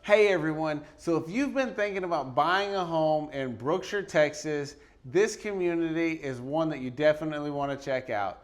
Hey everyone, so if you've been thinking about buying a home in Brookshire, Texas, this community is one that you definitely want to check out.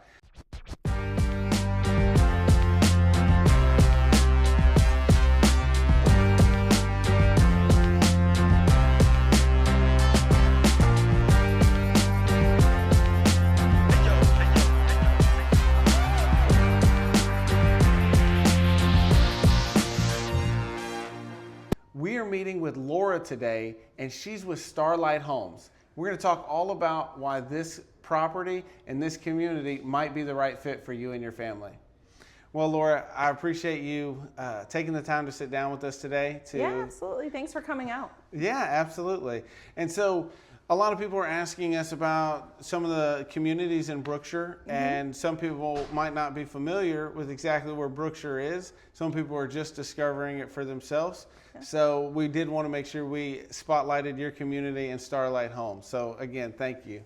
We are meeting with Laura today, and she's with Starlight Homes. We're going to talk all about why this property and this community might be the right fit for you and your family. Well, Laura, I appreciate you taking the time to sit down with us today. Yeah, absolutely. Thanks for coming out. Yeah, absolutely. And so a lot of people are asking us about some of the communities in Brookshire, and some people might not be familiar with exactly where Brookshire is. Some people are just discovering it for themselves. So we did want to make sure we spotlighted your community and Starlight Homes. So again, thank you.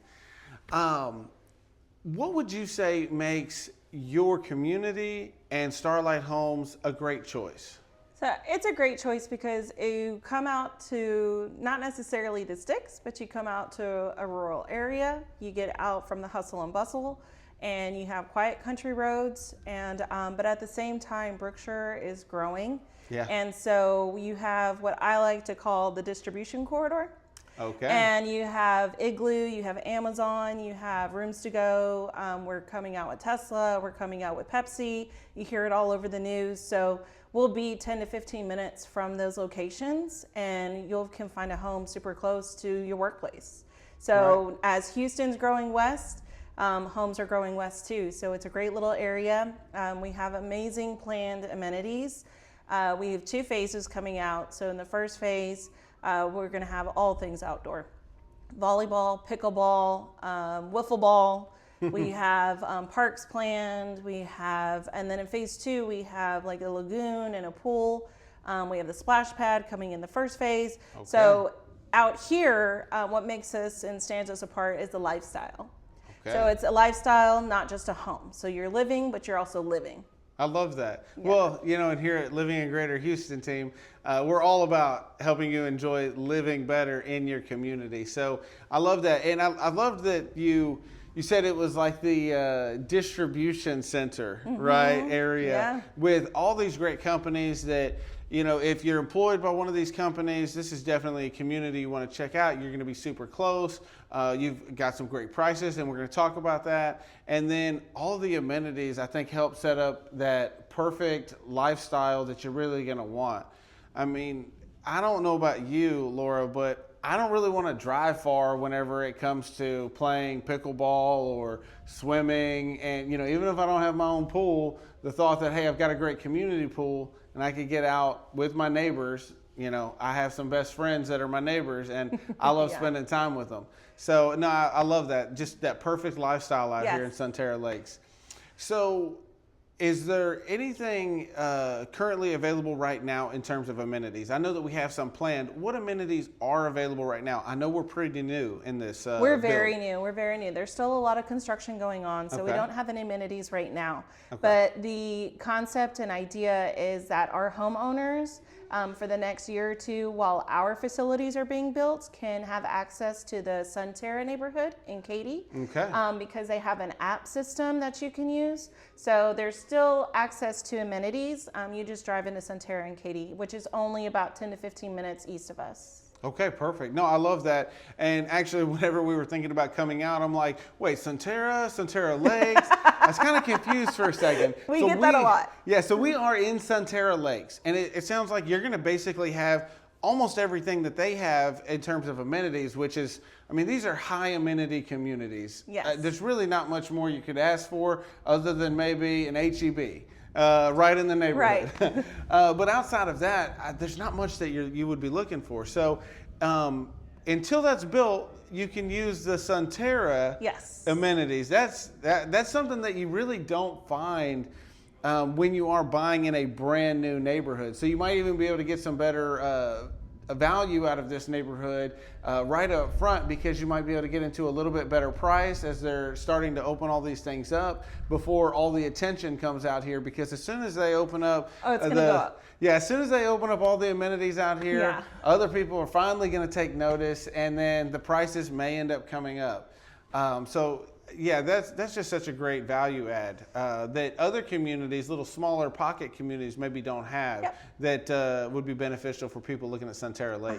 What would you say makes your community and Starlight Homes a great choice? So it's a great choice because you come out to not necessarily the sticks, but you come out to a rural area. You get out from the hustle and bustle, and you have quiet country roads. And but at the same time, Brookshire is growing. Yeah. And so you have what I like to call the distribution corridor. Okay. And you have Igloo, you have Amazon, you have Rooms to Go. We're coming out with Tesla, we're coming out with Pepsi. You hear it all over the news. So we'll be 10 to 15 minutes from those locations, and you can find a home super close to your workplace. So as Houston's growing west, homes are growing west too. So it's a great little area. We have amazing planned amenities. We have 2 phases coming out. So in the first phase, we're going to have all things outdoor: volleyball, pickleball, wiffle ball. We have parks planned. We have, and then in phase 2, we have like a lagoon and a pool. We have the splash pad coming in the first phase. Okay. So out here, what makes us and stands us apart is the lifestyle. Okay. So it's a lifestyle, not just a home. So you're living, but you're also living. I love that. Yeah. Well, you know, and here at Living in Greater Houston team, we're all about helping you enjoy living better in your community. So I love that. And I love that you said it was like the distribution center, right, area with all these great companies that, you know, if you're employed by one of these companies, this is definitely a community you want to check out. You're going to be super close. You've got some great prices, and we're going to talk about that. And then all the amenities, I think, help set up that perfect lifestyle that you're really going to want. I mean, I don't know about you, Laura, but I don't really want to drive far whenever it comes to playing pickleball or swimming. And, you know, even if I don't have my own pool, the thought that, hey, I've got a great community pool and I could get out with my neighbors. You know, I have some best friends that are my neighbors, and I love spending time with them. So, no, I love that. Just that perfect lifestyle out here in Sunterra Lakes. So, is there anything currently available right now in terms of amenities? I know that we have some planned. What amenities are available right now? I know we're pretty new in this We're very new. We're very new. There's still a lot of construction going on, so we don't have any amenities right now. Okay. But the concept and idea is that our homeowners, for the next year or two, while our facilities are being built, can have access to the Sunterra neighborhood in Katy. Okay. Because they have an app system that you can use. So there's still access to amenities. You just drive into Sunterra and Katy, which is only about 10 to 15 minutes east of us. Okay, perfect. No, I love that. And actually, whenever we were thinking about coming out, I'm like, wait, Sunterra Lakes? I was kind of confused for a second. We get that a lot. Yeah, so we are in Sunterra Lakes. And it sounds like you're going to basically have almost everything that they have in terms of amenities, which is, I mean, these are high amenity communities. Yes. There's really not much more you could ask for other than maybe an HEB. Right in the neighborhood. Right. But outside of that, there's not much that you would be looking for. So until that's built, you can use the Sunterra amenities. That's something that you really don't find when you are buying in a brand new neighborhood. So you might even be able to get some better value out of this neighborhood right up front, because you might be able to get into a little bit better price as they're starting to open all these things up before all the attention comes out here. Because as soon as they open up, it's gonna go up. Yeah, as soon as they open up all the amenities out here, Yeah. other people are finally going to take notice, and then the prices may end up coming up. So yeah, that's just such a great value add that other communities, little smaller pocket communities, maybe don't have. Yep. That would be beneficial for people looking at Sunterra Lakes.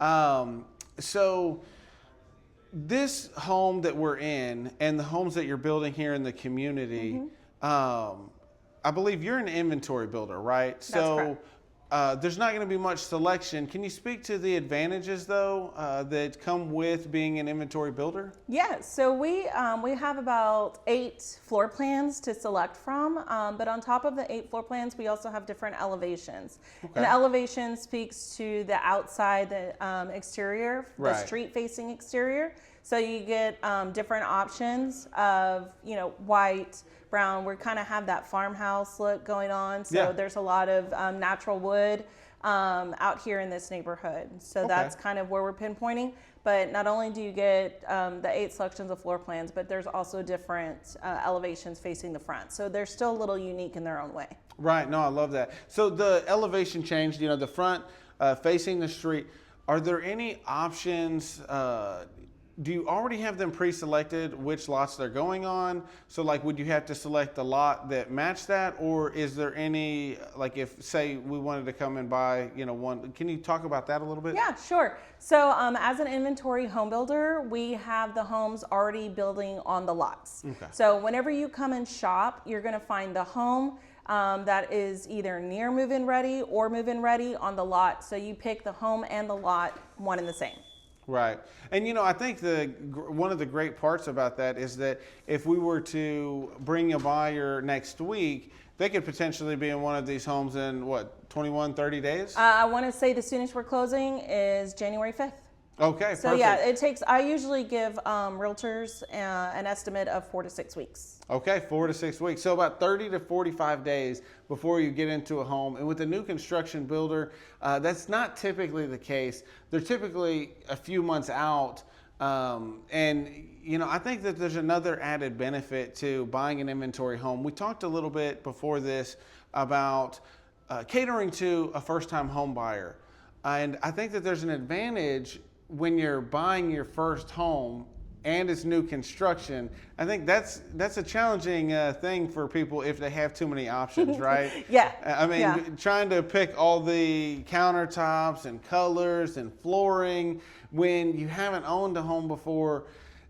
100%. So this home that we're in, and the homes that you're building here in the community, I believe you're an inventory builder, right? That's correct. There's not going to be much selection. Can you speak to the advantages, though, that come with being an inventory builder? Yeah, so we have about 8 floor plans to select from, but on top of the 8 floor plans, we also have different elevations. Okay. An elevation speaks to the outside, the exterior, the Right. street-facing exterior. So you get different options of, white, brown. We kind of have that farmhouse look going on. So Yeah. there's a lot of natural wood out here in this neighborhood. So Okay. that's kind of where we're pinpointing. But not only do you get the 8 selections of floor plans, but there's also different elevations facing the front. So they're still a little unique in their own way. Right. No, I love that. So the elevation changed, the front facing the street. Are there any options? Do you already have them pre-selected which lots they're going on? So like, would you have to select the lot that matched that? Or is there any, like if say we wanted to come and buy, one, can you talk about that a little bit? Yeah, sure. So as an inventory home builder, we have the homes already building on the lots. Okay. So whenever you come and shop, you're gonna find the home that is either near move-in ready or move-in ready on the lot. So you pick the home and the lot, one and the same. Right. And I think one of the great parts about that is that if we were to bring a buyer next week, they could potentially be in one of these homes in 21, 30 days? I want to say the soonest we're closing is January 5th. Okay, So perfect. I usually give realtors an estimate of 4 to 6 weeks. Okay, 4 to 6 weeks. So about 30 to 45 days before you get into a home. And with a new construction builder, that's not typically the case. They're typically a few months out. I think that there's another added benefit to buying an inventory home. We talked a little bit before this about catering to a first-time home buyer. And I think that there's an advantage when you're buying your first home and it's new construction. I think that's a challenging thing for people if they have too many options, right? Yeah. I mean, Yeah. trying to pick all the countertops and colors and flooring when you haven't owned a home before,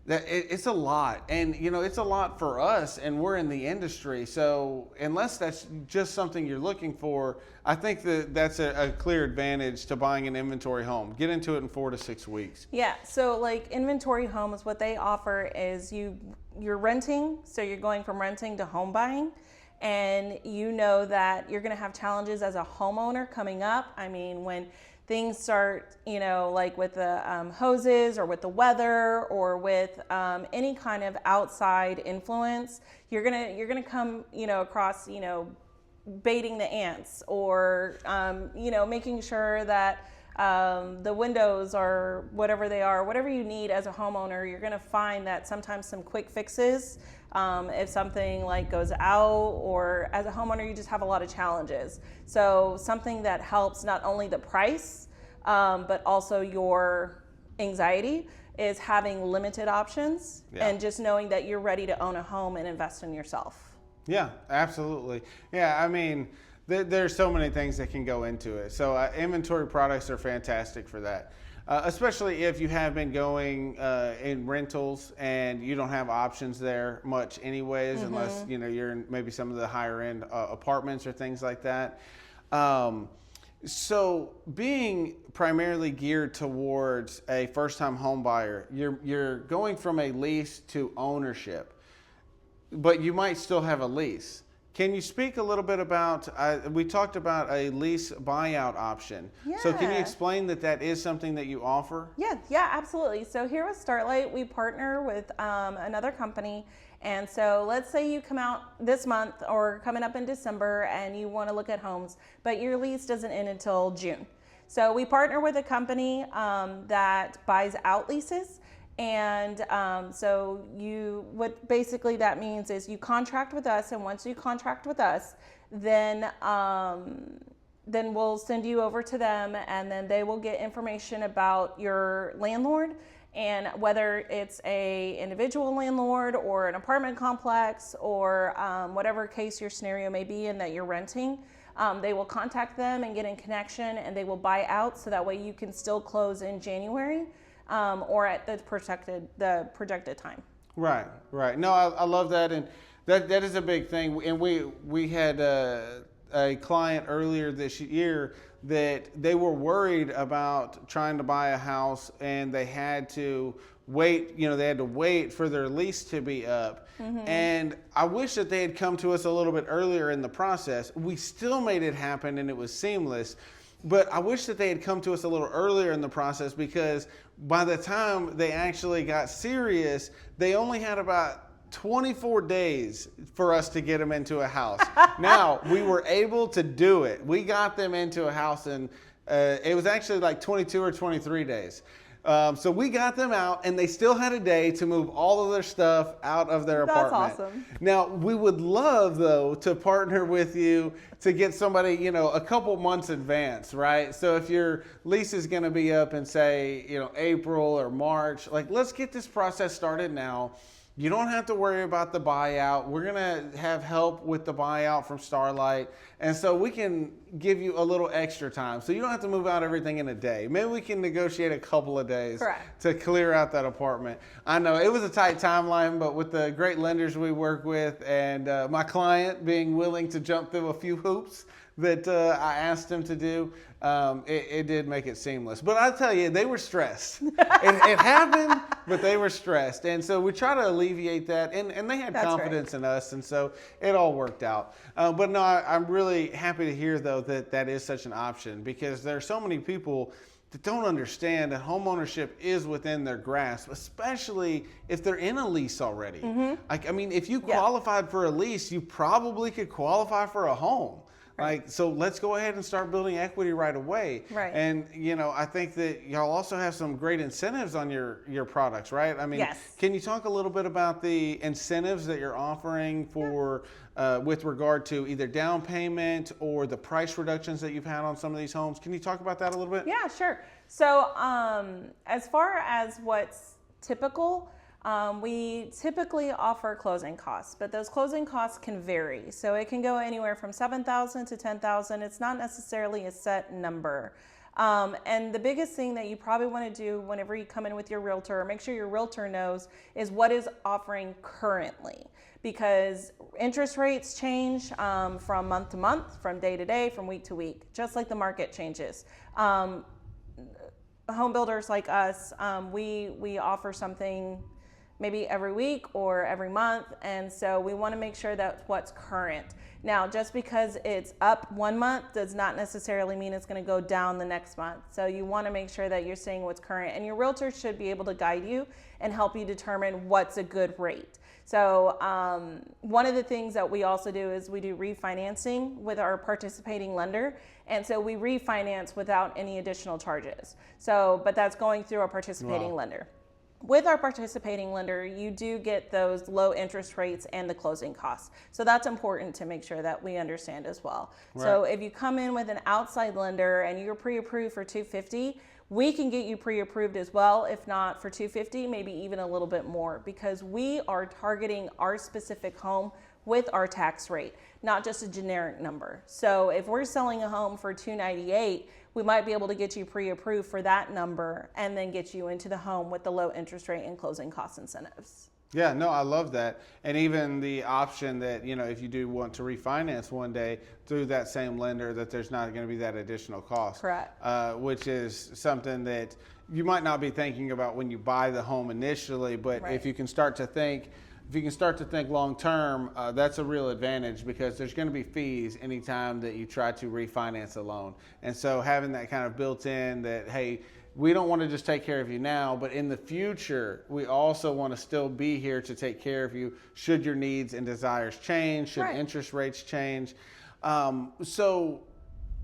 it's a lot. And, it's a lot for us, and we're in the industry. So unless that's just something you're looking for, I think that's a clear advantage to buying an inventory home. Get into it in 4 to 6 weeks. Yeah, so like inventory homes, what they offer is you're renting, so you're going from renting to home buying, and you know that you're gonna have challenges as a homeowner coming up. I mean, when things start, like with the hoses or with the weather or with any kind of outside influence, you're gonna come, across, baiting the ants or, making sure that the windows are whatever they are, whatever you need as a homeowner, you're gonna find that sometimes some quick fixes, if something like goes out, or as a homeowner, you just have a lot of challenges. So something that helps not only the price, but also your anxiety is having limited options and just knowing that you're ready to own a home and invest in yourself. Yeah, absolutely. Yeah, I mean, there's so many things that can go into it. So inventory products are fantastic for that. Especially if you have been going in rentals and you don't have options there much anyways, unless you're in maybe some of the higher end apartments or things like that. So being primarily geared towards a first-time home buyer, you're going from a lease to ownership, but you might still have a lease. Can you speak a little bit about, we talked about a lease buyout option. Yeah. So can you explain that is something that you offer? Yeah, absolutely. So here with Starlight, we partner with another company. And so let's say you come out this month or coming up in December and you want to look at homes, but your lease doesn't end until June. So we partner with a company that buys out leases. And so what basically that means is you contract with us, and once you contract with us, then we'll send you over to them, and then they will get information about your landlord, and whether it's a individual landlord or an apartment complex or whatever case your scenario may be in that you're renting. They will contact them and get in connection, and they will buy out, so that way you can still close in January or at the projected time. Right, right. No, I love that, and that is a big thing. And we had a client earlier this year that they were worried about trying to buy a house, and they had to wait. They had to wait for their lease to be up. Mm-hmm. And I wish that they had come to us a little bit earlier in the process. We still made it happen, and it was seamless. But I wish that they had come to us a little earlier in the process, because by the time they actually got serious, they only had about 24 days for us to get them into a house. Now, we were able to do it. We got them into a house, and it was actually like 22 or 23 days. So we got them out, and they still had a day to move all of their stuff out of their apartment. That's awesome. Now, we would love, though, to partner with you to get somebody, a couple months advance, right? So if your lease is going to be up in, say, April or March, let's get this process started now. You don't have to worry about the buyout. We're going to have help with the buyout from Starlight. And so we can give you a little extra time. So you don't have to move out everything in a day. Maybe we can negotiate a couple of days. Correct. To clear out that apartment. I know it was a tight timeline, but with the great lenders we work with, and my client being willing to jump through a few hoops that I asked him to do, it did make it seamless. But I tell you, they were stressed. It happened, but they were stressed. And so we try to alleviate that. And they had confidence in us. And so it all worked out. But no, I'm really happy to hear, though, that is such an option, because there are so many people that don't understand that homeownership is within their grasp, especially if they're in a lease already. Mm-hmm. If you qualified for a lease, you probably could qualify for a home. Right. So let's go ahead and start building equity right away. Right. And, I think that y'all also have some great incentives on your products, right? Yes. Can you talk a little bit about the incentives that you're offering for with regard to either down payment or the price reductions that you've had on some of these homes? Can you talk about that a little bit? Yeah, sure. So as far as what's typical, we typically offer closing costs, but those closing costs can vary. So it can go anywhere from $7,000 to $10,000. It's not necessarily a set number. And the biggest thing that you probably want to do whenever you come in with your realtor, or make sure your realtor knows, is what is offering currently. Because interest rates change from month to month, from day to day, from week to week, just like the market changes. Home builders like us, we offer something maybe every week or every month, and so we want to make sure that's what's current. Now, just because it's up one month does not necessarily mean it's going to go down the next month. So you want to make sure that you're seeing what's current, and your realtor should be able to guide you and help you determine what's a good rate. So one of the things that we also do is we do refinancing with our participating lender, and so we refinance without any additional charges. So, but that's going through a participating lender. With our participating lender, you do get those low interest rates and the closing costs. So that's important to make sure that we understand as well. Right. So if you come in with an outside lender and you're pre-approved for $250, we can get you pre-approved as well. If not for $250, maybe even a little bit more, because we are targeting our specific home with our tax rate, not just a generic number. So if we're selling a home for $298, we might be able to get you pre-approved for that number and then get you into the home with the low interest rate and closing cost incentives. Yeah, no, I love that. And even the option that, if you do want to refinance one day through that same lender, that there's not going to be that additional cost. Correct. Which is something that you might not be thinking about when you buy the home initially, but if you can start to think long term, that's a real advantage, because there's going to be fees anytime that you try to refinance a loan. And so having that kind of built in that, hey, we don't want to just take care of you now, but in the future, we also want to still be here to take care of you should your needs and desires change, should interest rates change. So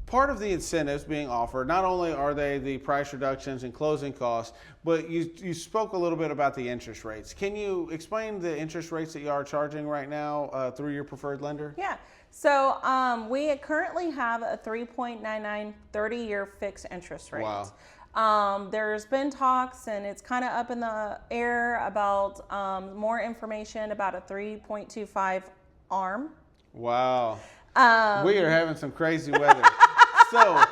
part of the incentives being offered, not only are they the price reductions and closing costs, but you spoke a little bit about the interest rates. Can you explain the interest rates that you are charging right now through your preferred lender? Yeah. So we currently have a 3.99 30-year fixed interest rate. Wow. There's been talks, and it's kind of up in the air about more information about a 3.25 ARM. Wow. We are having some crazy weather. So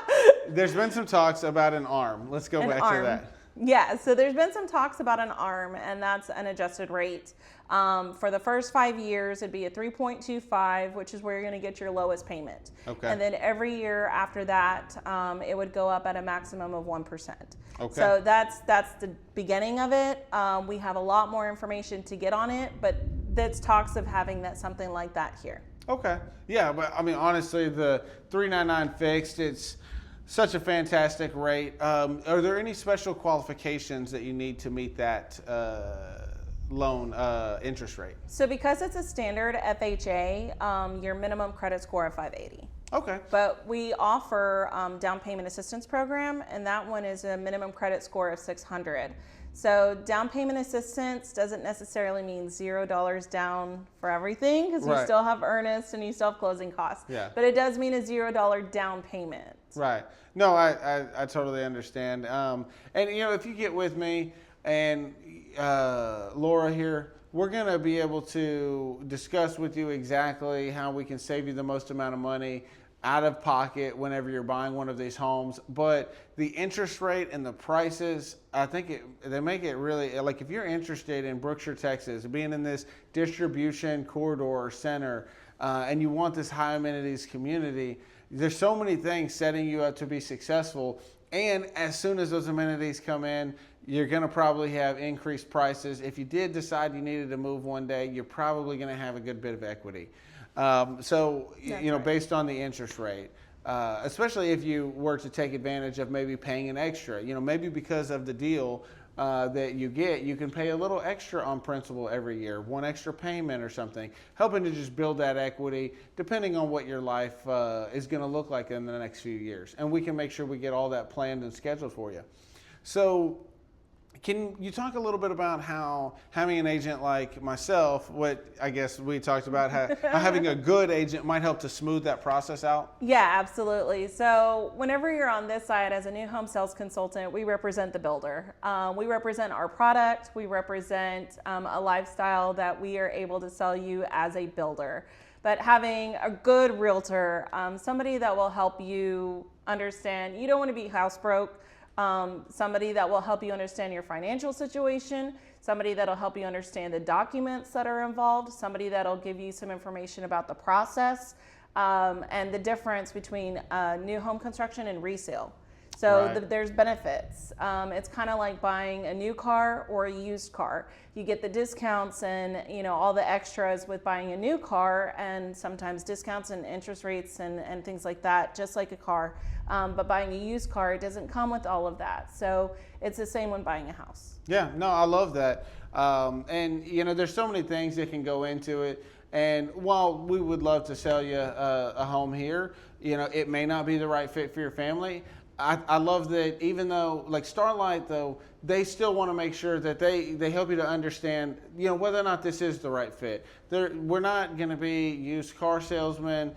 there's been some talks about an ARM. Let's go back to that. Yeah, so there's been some talks about an ARM, and that's an adjusted rate. For the first 5 years, it'd be a 3.25, which is where you're going to get your lowest payment. Okay. And then every year after that, it would go up at a maximum of 1%. Okay. So that's the beginning of it. We have a lot more information to get on it, but there's talks of having something like that here. Okay. Yeah, but I mean, honestly, the 3.99 fixed, it's such a fantastic rate. Are there any special qualifications that you need to meet that loan interest rate? So because it's a standard FHA, your minimum credit score of 580. Okay. But we offer down payment assistance program, and that one is a minimum credit score of 600. So down payment assistance doesn't necessarily mean $0 down for everything, because you still have earnest and you still have closing costs. Yeah. But it does mean a $0 down payment. Right. No, I totally understand. And if you get with me and Laura here, we're going to be able to discuss with you exactly how we can save you the most amount of money out of pocket whenever you're buying one of these homes. But the interest rate and the prices, I think they make it really, like if you're interested in Brookshire, Texas, being in this distribution corridor or center, and you want this high amenities community, there's so many things setting you up to be successful. And as soon as those amenities come in, you're going to probably have increased prices. If you did decide you needed to move one day, you're probably going to have a good bit of equity. Based on the interest rate, especially if you were to take advantage of maybe paying an extra, maybe because of the deal that you get, you can pay a little extra on principal every year, one extra payment or something, helping to just build that equity depending on what your life is going to look like in the next few years. And we can make sure we get all that planned and scheduled for you. So can you talk a little bit about how having an agent like myself, what I guess we talked about, how having a good agent might help to smooth that process out? Yeah, absolutely. So whenever you're on this side as a new home sales consultant, we represent the builder. We represent our product. We represent a lifestyle that we are able to sell you as a builder. But having a good realtor, somebody that will help you understand, you don't want to be house broke. Somebody that will help you understand your financial situation, somebody that'll help you understand the documents that are involved, somebody that'll give you some information about the process and the difference between new home construction and resale. So there's benefits. It's kind of like buying a new car or a used car. You get the discounts and all the extras with buying a new car, and sometimes discounts and interest rates and things like that, just like a car. But buying a used car, it doesn't come with all of that. So it's the same when buying a house. Yeah, no, I love that. And there's so many things that can go into it. And while we would love to sell you a home here, it may not be the right fit for your family. I love that even though, like Starlight, though, they still want to make sure that they help you to understand, whether or not this is the right fit. We're not going to be used car salesmen,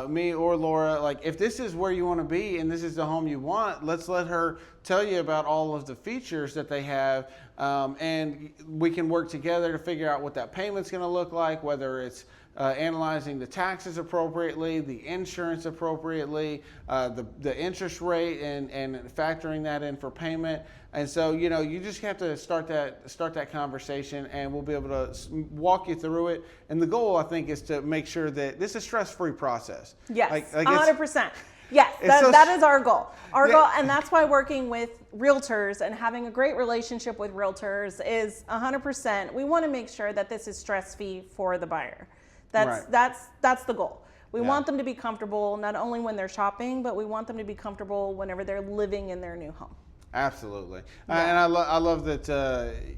me or Laura. Like, if this is where you want to be and this is the home you want, let's let her tell you about all of the features that they have, and we can work together to figure out what that payment's going to look like, whether it's analyzing the taxes appropriately, the insurance appropriately, the interest rate, and factoring that in for payment. And so, you just have to start that conversation, and we'll be able to walk you through it. And the goal, I think, is to make sure that this is a stress-free process. Yes, 100%. Yes, that is our goal. Our goal, and that's why working with realtors and having a great relationship with realtors is 100%. We want to make sure that this is stress-free for the buyer. That's the goal. We want them to be comfortable not only when they're shopping, but we want them to be comfortable whenever they're living in their new home. Absolutely. And I love that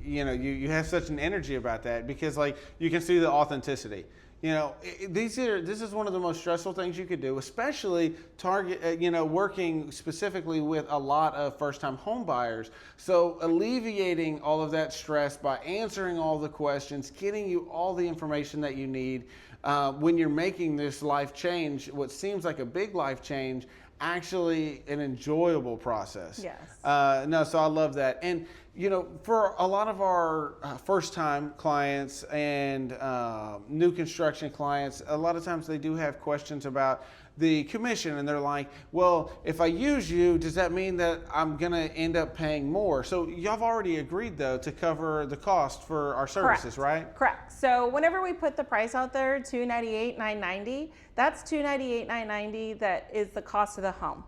you have such an energy about that, because like you can see the authenticity. You know, this is one of the most stressful things you could do, especially working specifically with a lot of first-time home buyers. So alleviating all of that stress by answering all the questions, getting you all the information that you need when you're making this life change, what seems like a big life change, actually an enjoyable process. Yes. So I love that. And, you know, for a lot of our first-time clients and new construction clients, a lot of times they do have questions about the commission, and they're like, well, if I use you, does that mean that I'm going to end up paying more? So y'all have already agreed, though, to cover the cost for our services, right? Correct. So whenever we put the price out there, $298,990, that's $298,990 that is the cost of the home.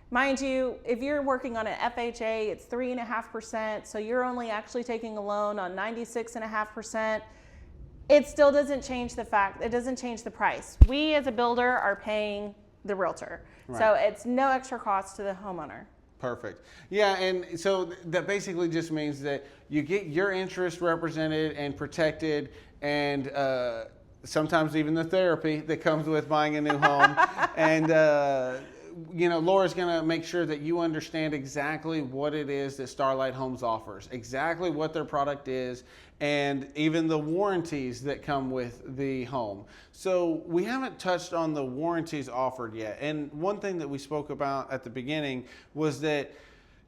Mind you, if you're working on an FHA, it's 3.5%, so you're only actually taking a loan on 96.5%. It still doesn't change the fact, it doesn't change the price. We as a builder are paying the realtor. Right. So it's no extra cost to the homeowner. Perfect. Yeah, and so that basically just means that you get your interest represented and protected, and sometimes even the therapy that comes with buying a new home. And you know, Laura's going to make sure that you understand exactly what it is that Starlight Homes offers, exactly what their product is, and even the warranties that come with the home. So we haven't touched on the warranties offered yet. And one thing that we spoke about at the beginning was that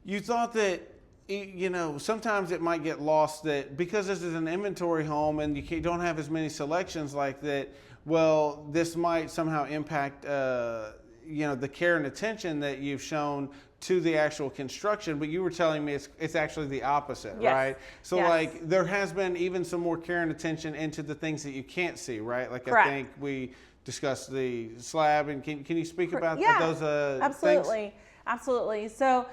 you thought that, you know, sometimes it might get lost that because this is an inventory home and you don't have as many selections like that, well, this might somehow impact you know, the care and attention that you've shown to the actual construction, but you were telling me it's actually the opposite, yes. right? So yes. like there has been even some more care and attention into the things that you can't see, right? Like Correct. I think we discussed the slab, and can you speak about those absolutely. things? Absolutely. So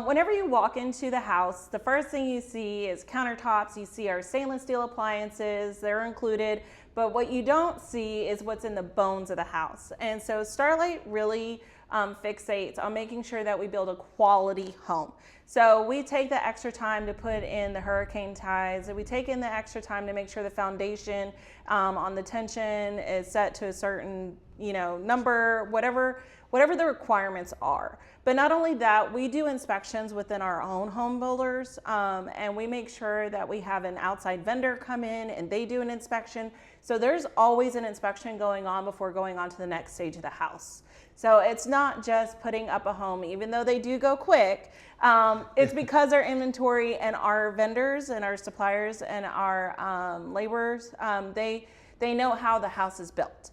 whenever you walk into the house, the first thing you see is countertops. You see our stainless steel appliances, they're included. But what you don't see is what's in the bones of the house. And so Starlight really fixates on making sure that we build a quality home. So we take the extra time to put in the hurricane ties, and we take in the extra time to make sure the foundation on the tension is set to a certain, you know, number, whatever the requirements are. But not only that, we do inspections within our own home builders, and we make sure that we have an outside vendor come in and they do an inspection. So there's always an inspection going on before going on to the next stage of the house. So it's not just putting up a home, even though they do go quick. It's because our inventory and our vendors and our suppliers and our laborers, they know how the house is built.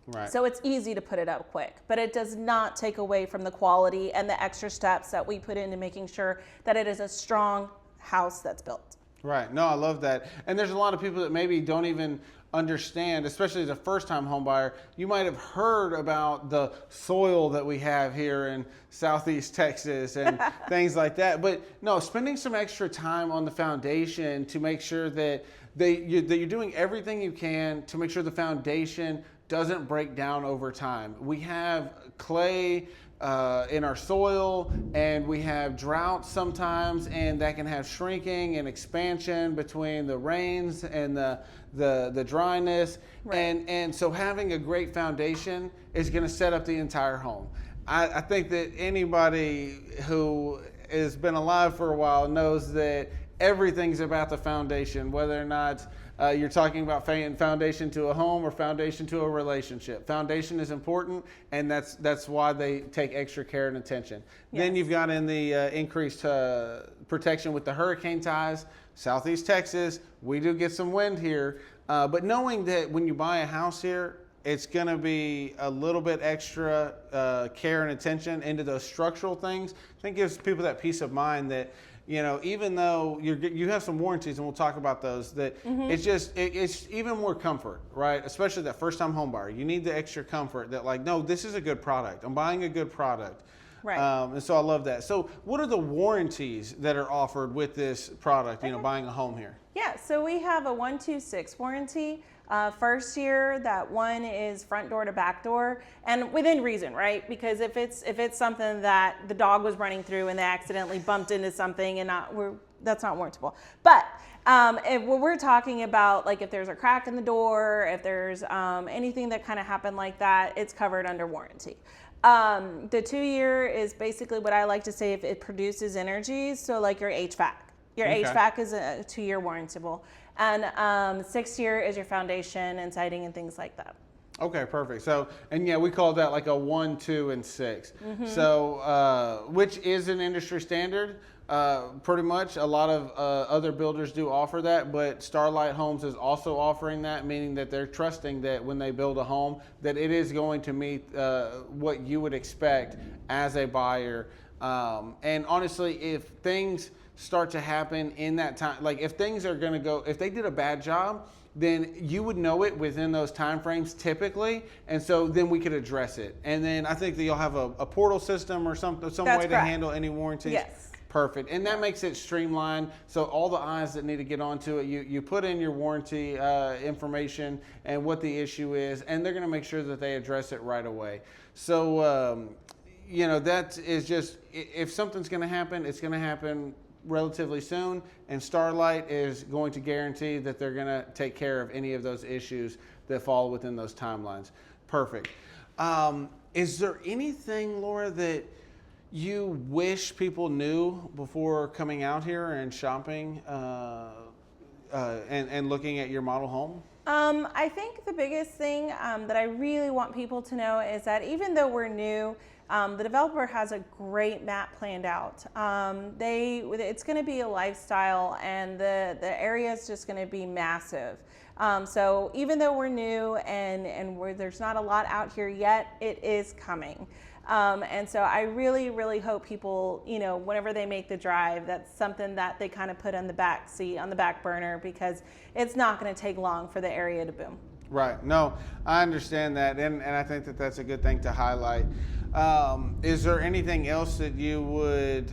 Right. So it's easy to put it up quick, but it does not take away from the quality and the extra steps that we put into making sure that it is a strong house that's built. Right. No, I love that. And there's a lot of people that maybe don't even understand, especially as a first-time home buyer. You might have heard about the soil that we have here in Southeast Texas and things like that. But no, spending some extra time on the foundation to make sure that you're doing everything you can to make sure the foundation doesn't break down over time. We have clay in our soil, and we have drought sometimes, and that can have shrinking and expansion between the rains and the dryness. Right. And so having a great foundation is going to set up the entire home. I think that anybody who has been alive for a while knows that everything's about the foundation, whether or not you're talking about foundation to a home or foundation to a relationship. Foundation is important, and that's why they take extra care and attention. Yes. Then you've got in the increased protection with the hurricane ties. Southeast Texas, we do get some wind here, but knowing that when you buy a house here, it's going to be a little bit extra care and attention into those structural things. I think it gives people that peace of mind that, you know, even though you have some warranties, and we'll talk about those, that it's even more comfort, right? Especially that first-time home buyer. You need the extra comfort that, like, no, this is a good product. I'm buying a good product. Right. And so I love that. So what are the warranties that are offered with this product, you know, buying a home here? Yeah, so we have a 1-2-6 warranty. First year, that one is front door to back door, and within reason, right? Because if it's something that the dog was running through and they accidentally bumped into something, and that's not warrantable. But If what we're talking about, like if there's a crack in the door, if there's anything that kind of happened like that, it's covered under warranty. The 2-year is basically what I like to say if it produces energy. So like your HVAC. Your Okay. HVAC is a 2-year warrantable. And 6-year is your foundation and siding and things like that. Okay, perfect. So, and yeah, we call that like a 1, 2, and 6. So, which is an industry standard. Pretty much a lot of other builders do offer that, but Starlight Homes is also offering that, meaning that they're trusting that when they build a home, that it is going to meet what you would expect as a buyer. And honestly, if things start to happen in that time, like if things are going to go, if they did a bad job, then you would know it within those time frames typically, and so then we could address it. And then I think that you'll have a portal system or some That's way to correct. handle any warranties. Yes. Perfect. And that makes it streamlined. So all the eyes that need to get onto it, you put in your warranty information and what the issue is, and they're going to make sure that they address it right away. So, you know, that is just, if something's going to happen, it's going to happen relatively soon, and Starlight is going to guarantee that they're going to take care of any of those issues that fall within those timelines. Perfect. Is there anything, Laura, that you wish people knew before coming out here and shopping and looking at your model home? I think the biggest thing that I really want people to know is that even though we're new, the developer has a great map planned out. It's going to be a lifestyle, and the area is just going to be massive. So even though we're new and there's not a lot out here yet, it is coming. And so I really, really hope people, you know, whenever they make the drive, that's something that they kind of put on the back seat, on the back burner, because it's not going to take long for the area to boom. Right. No, I understand that, and I think that that's a good thing to highlight. Is there anything else that you would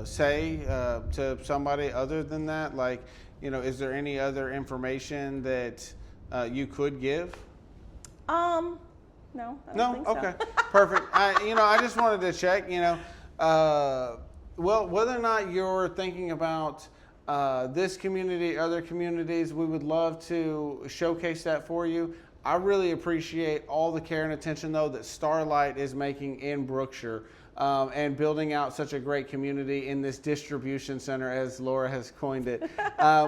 say to somebody other than that? Like, you know, is there any other information that you could give? No, I don't No? think so. Okay. Perfect. I just wanted to check, well, whether or not you're thinking about this community, other communities, we would love to showcase that for you. I really appreciate all the care and attention, though, that Starlight is making in Brookshire and building out such a great community in this distribution center, as Laura has coined it,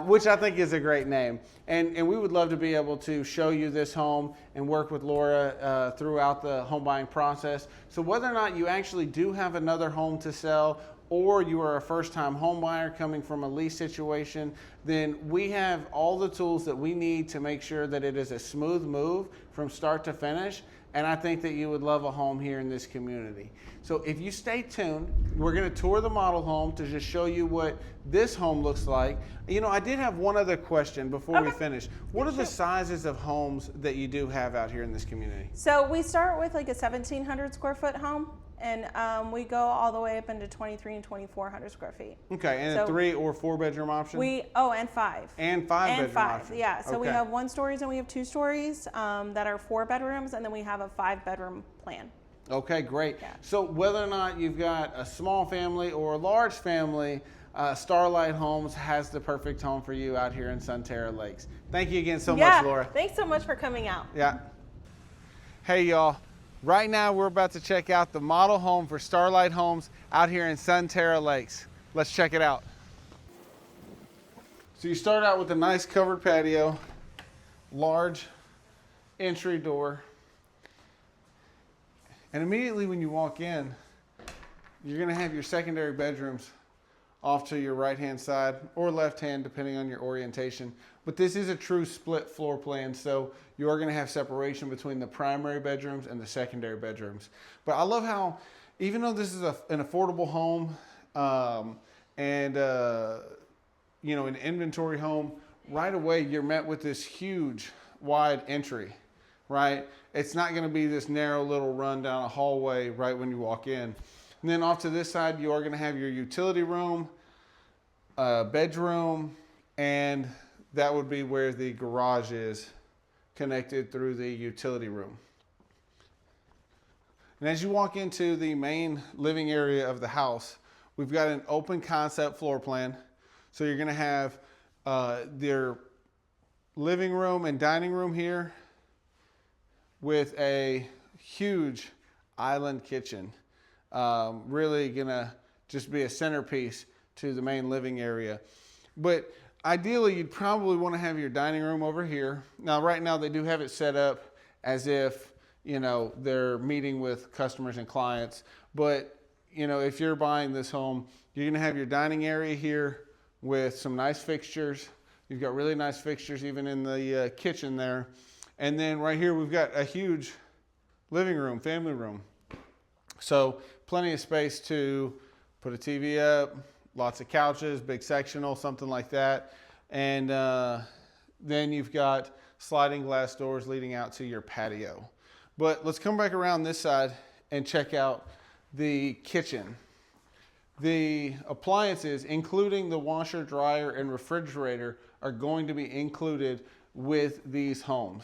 which I think is a great name. And we would love to be able to show you this home and work with Laura throughout the home buying process. So whether or not you actually do have another home to sell, or you are a first-time home buyer coming from a lease situation, then we have all the tools that we need to make sure that it is a smooth move from start to finish. And I think that you would love a home here in this community. So if you stay tuned, we're going to tour the model home to just show you what this home looks like. You know, I did have one other question before we finish. What are the sizes of homes that you do have out here in this community? So we start with like a 1,700 square foot home, and we go all the way up into 2,300 and 2,400 square feet. Okay, and a 3 or 4 bedroom option? And 5. And 5 and bedroom 5, option. yeah. So we Okay. have 1 stories and we have 2 stories that are 4 bedrooms, and then we have a 5 bedroom plan. Okay, great. Yeah. So whether or not you've got a small family or a large family, Starlight Homes has the perfect home for you out here in Sunterra Lakes. Thank you again so much, Laura. Thanks so much for coming out. Yeah. Hey, y'all. Right now, we're about to check out the model home for Starlight Homes out here in Sunterra Lakes. Let's check it out. So you start out with a nice covered patio, large entry door. And immediately when you walk in, you're going to have your secondary bedrooms off to your right-hand side or left-hand, depending on your orientation. But this is a true split floor plan, so you are going to have separation between the primary bedrooms and the secondary bedrooms. But I love how, even though this is an affordable home and an inventory home, right away you're met with this huge, wide entry. Right? It's not going to be this narrow little run down a hallway right when you walk in. And then off to this side, you are going to have your utility room, bedroom, and that would be where the garage is connected through the utility room. And as you walk into the main living area of the house, we've got an open concept floor plan. So you're going to have their living room and dining room here with a huge island kitchen. Really gonna just be a centerpiece to the main living area. But ideally, you'd probably want to have your dining room over here. Now, right now, they do have it set up as if, you know, they're meeting with customers and clients. But, you know, if you're buying this home, you're going to have your dining area here with some nice fixtures. You've got really nice fixtures even in the kitchen there. And then right here, we've got a huge living room, family room. So plenty of space to put a TV up, lots of couches, big sectional, something like that. And then you've got sliding glass doors leading out to your patio. But let's come back around this side and check out the kitchen. The appliances, including the washer, dryer, and refrigerator, are going to be included with these homes.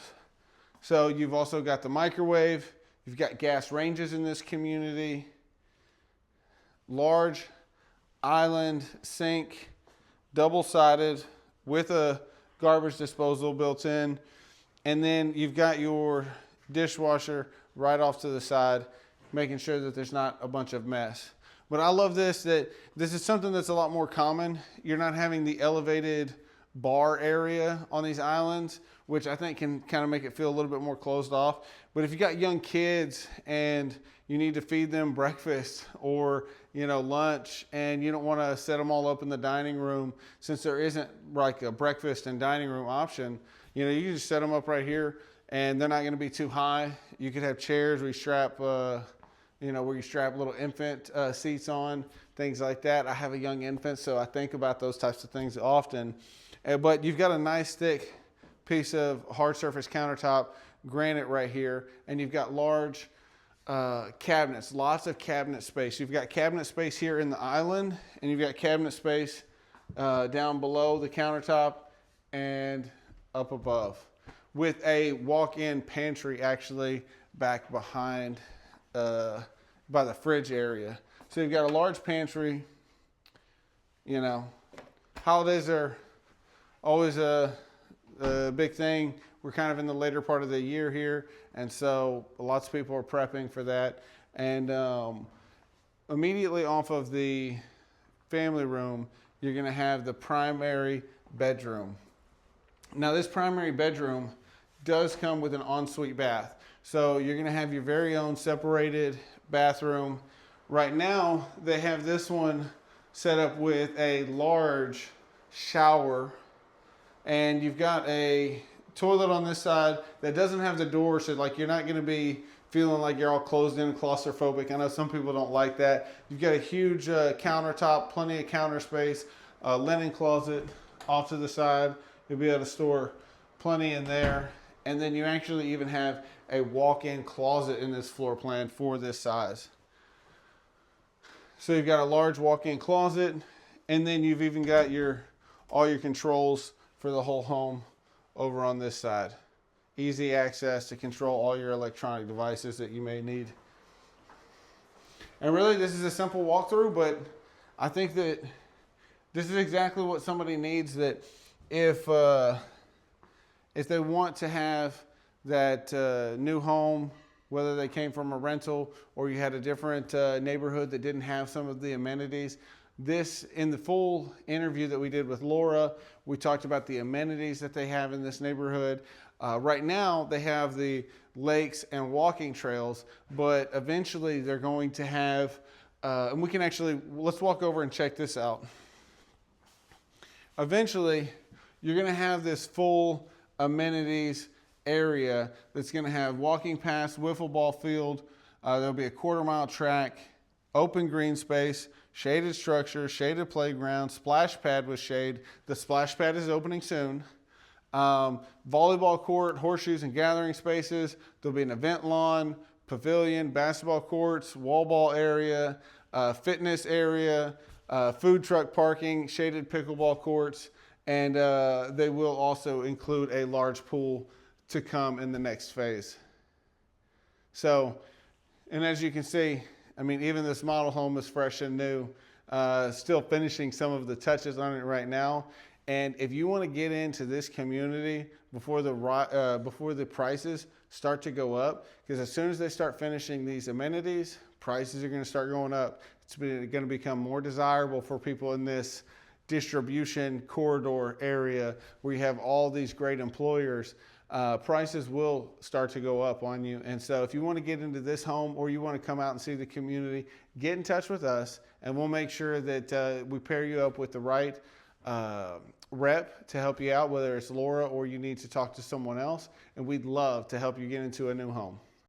So you've also got the microwave, you've got gas ranges in this community, large island sink, double-sided with a garbage disposal built in, and then you've got your dishwasher right off to the side, making sure that there's not a bunch of mess. But I love this, that this is something that's a lot more common. You're not having the elevated bar area on these islands, which I think can kind of make it feel a little bit more closed off. But if you got young kids and you need to feed them breakfast or, you know, lunch, and you don't want to set them all up in the dining room, since there isn't like a breakfast and dining room option, you know, you can just set them up right here and they're not going to be too high. You could have chairs where you strap, you know, where you strap little infant seats on, things like that. I have a young infant, so I think about those types of things often. But you've got a nice thick piece of hard surface countertop, granite right here, and you've got large cabinets, lots of cabinet space. You've got cabinet space here in the island, and you've got cabinet space down below the countertop and up above, with a walk-in pantry actually back behind by the fridge area. So you've got a large pantry. You know, holidays are always a big thing. We're kind of in the later part of the year here, and so lots of people are prepping for that. And immediately off of the family room, you're going to have the primary bedroom. Now, this primary bedroom does come with an ensuite bath. So you're going to have your very own separated bathroom. Right now, they have this one set up with a large shower, and you've got a toilet on this side that doesn't have the door, so like you're not going to be feeling like you're all closed in and claustrophobic. I know some people don't like that. You've got a huge countertop, plenty of counter space, linen closet off to the side. You'll be able to store plenty in there. And then you actually even have a walk-in closet in this floor plan for this size. So you've got a large walk-in closet, and then you've even got all your controls for the whole home over on this side. Easy access to control all your electronic devices that you may need. And really, this is a simple walkthrough, but I think that this is exactly what somebody needs, that if they want to have that new home, whether they came from a rental or you had a different neighborhood that didn't have some of the amenities. This, in the full interview that we did with Laura, we talked about the amenities that they have in this neighborhood. Right now, they have the lakes and walking trails, but eventually they're going to have, and we can actually, let's walk over and check this out. Eventually, you're going to have this full amenities area that's going to have walking paths, wiffle ball field, there'll be a quarter-mile track, open green space, shaded structure, shaded playground, splash pad with shade. The splash pad is opening soon. Volleyball court, horseshoes and gathering spaces. There'll be an event lawn, pavilion, basketball courts, wall ball area, fitness area, food truck parking, shaded pickleball courts, and they will also include a large pool to come in the next phase. So, and as you can see, I mean, even this model home is fresh and new, still finishing some of the touches on it right now. And if you want to get into this community before the prices start to go up, because as soon as they start finishing these amenities, prices are going to start going up. It's going to become more desirable for people in this distribution corridor area where you have all these great employers. Prices will start to go up on you. And so if you want to get into this home or you want to come out and see the community, get in touch with us and we'll make sure that we pair you up with the right rep to help you out, whether it's Laura or you need to talk to someone else. And we'd love to help you get into a new home.